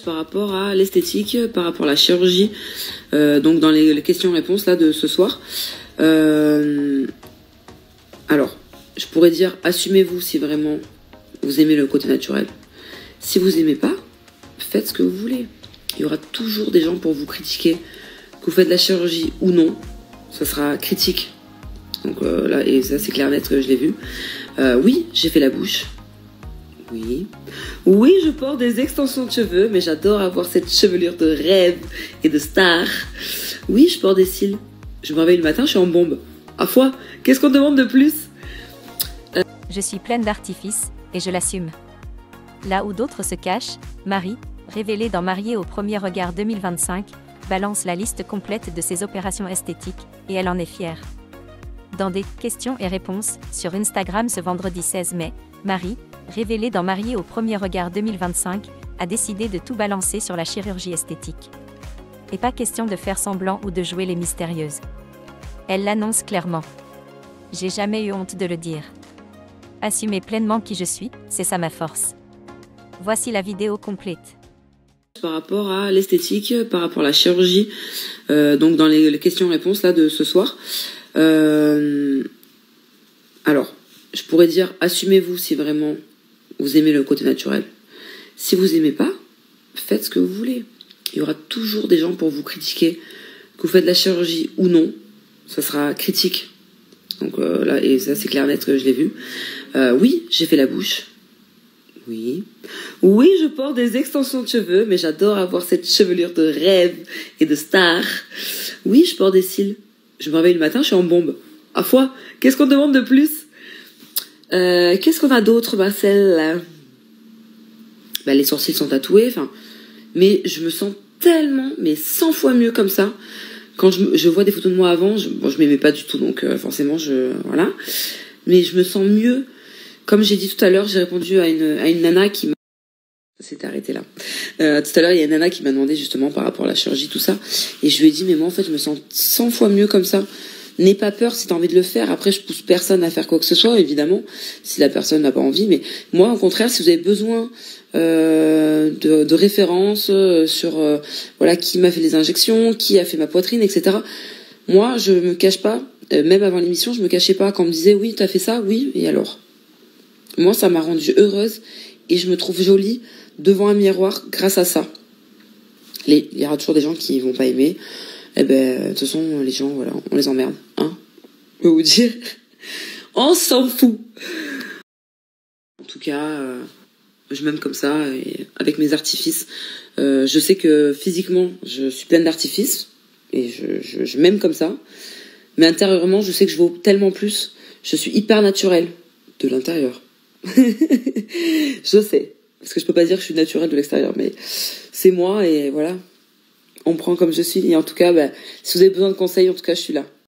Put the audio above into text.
Par rapport à l'esthétique, par rapport à la chirurgie, donc dans les questions-réponses là de ce soir. Alors, je pourrais dire, assumez-vous si vraiment vous aimez le côté naturel. Si vous aimez pas, faites ce que vous voulez. Il y aura toujours des gens pour vous critiquer, que vous faites de la chirurgie ou non, ça sera critique. Donc là, et ça c'est clair net que je l'ai vu. Oui, j'ai fait la bouche. Oui. Oui, je porte des extensions de cheveux, mais j'adore avoir cette chevelure de rêve et de star. Oui, je porte des cils. Je me réveille le matin, je suis en bombe. À foi, qu'est-ce qu'on demande de plus? Je suis pleine d'artifices, et je l'assume. Là où d'autres se cachent, Marie, révélée dans Mariée au premier regard 2025, balance la liste complète de ses opérations esthétiques, et elle en est fière. Dans des questions et réponses sur Instagram ce vendredi 16 mai, Marie, révélée dans Mariée au premier regard 2025, a décidé de tout balancer sur la chirurgie esthétique. Et pas question de faire semblant ou de jouer les mystérieuses. Elle l'annonce clairement. J'ai jamais eu honte de le dire. Assumer pleinement qui je suis, c'est ça ma force. Voici la vidéo complète. Par rapport à l'esthétique, par rapport à la chirurgie, donc dans les questions-réponses là de ce soir. Alors, je pourrais dire, assumez-vous si vraiment vous aimez le côté naturel. Si vous aimez pas, faites ce que vous voulez. Il y aura toujours des gens pour vous critiquer, que vous faites de la chirurgie ou non, ça sera critique. Donc là, et ça c'est clair net que je l'ai vu. Oui, j'ai fait la bouche. Oui. Oui, je porte des extensions de cheveux, mais j'adore avoir cette chevelure de rêve et de star. Oui, je porte des cils. Je me réveille le matin, je suis en bombe. À foi, qu'est-ce qu'on demande de plus? Qu'est-ce qu'on a d'autre, Marcel? Les sourcils sont tatoués, enfin, mais je me sens tellement, mais 100 fois mieux comme ça. Quand je vois des photos de moi avant, je m'aimais pas du tout, donc forcément, voilà. Mais je me sens mieux. Comme j'ai dit tout à l'heure, j'ai répondu à une nana qui m'a... C'était arrêté là. Tout à l'heure, il y a une nana qui m'a demandé justement par rapport à la chirurgie, tout ça. Et je lui ai dit, mais moi, en fait, je me sens 100 fois mieux comme ça. N'aie pas peur si t'as envie de le faire. Après, je pousse personne à faire quoi que ce soit, évidemment, si la personne n'a pas envie. Mais moi, au contraire, si vous avez besoin de références sur voilà qui m'a fait les injections, qui a fait ma poitrine, etc. Moi, je me cache pas. Même avant l'émission, je me cachais pas. Quand on me disait, oui, t'as fait ça, oui, et alors? Moi, ça m'a rendue heureuse et je me trouve jolie devant un miroir grâce à ça. Il y aura toujours des gens qui vont pas aimer. Eh ben, de toute façon, les gens, voilà, on les emmerde, hein. Je peux vous dire, on s'en fout. En tout cas, je m'aime comme ça, et avec mes artifices. Je sais que physiquement, je suis pleine d'artifices, et je m'aime comme ça. Mais intérieurement, je sais que je vaux tellement plus. Je suis hyper naturelle de l'intérieur. Je sais, parce que je peux pas dire que je suis naturelle de l'extérieur, mais c'est moi, et voilà. On me prend comme je suis, et en tout cas, si vous avez besoin de conseils, en tout cas, je suis là.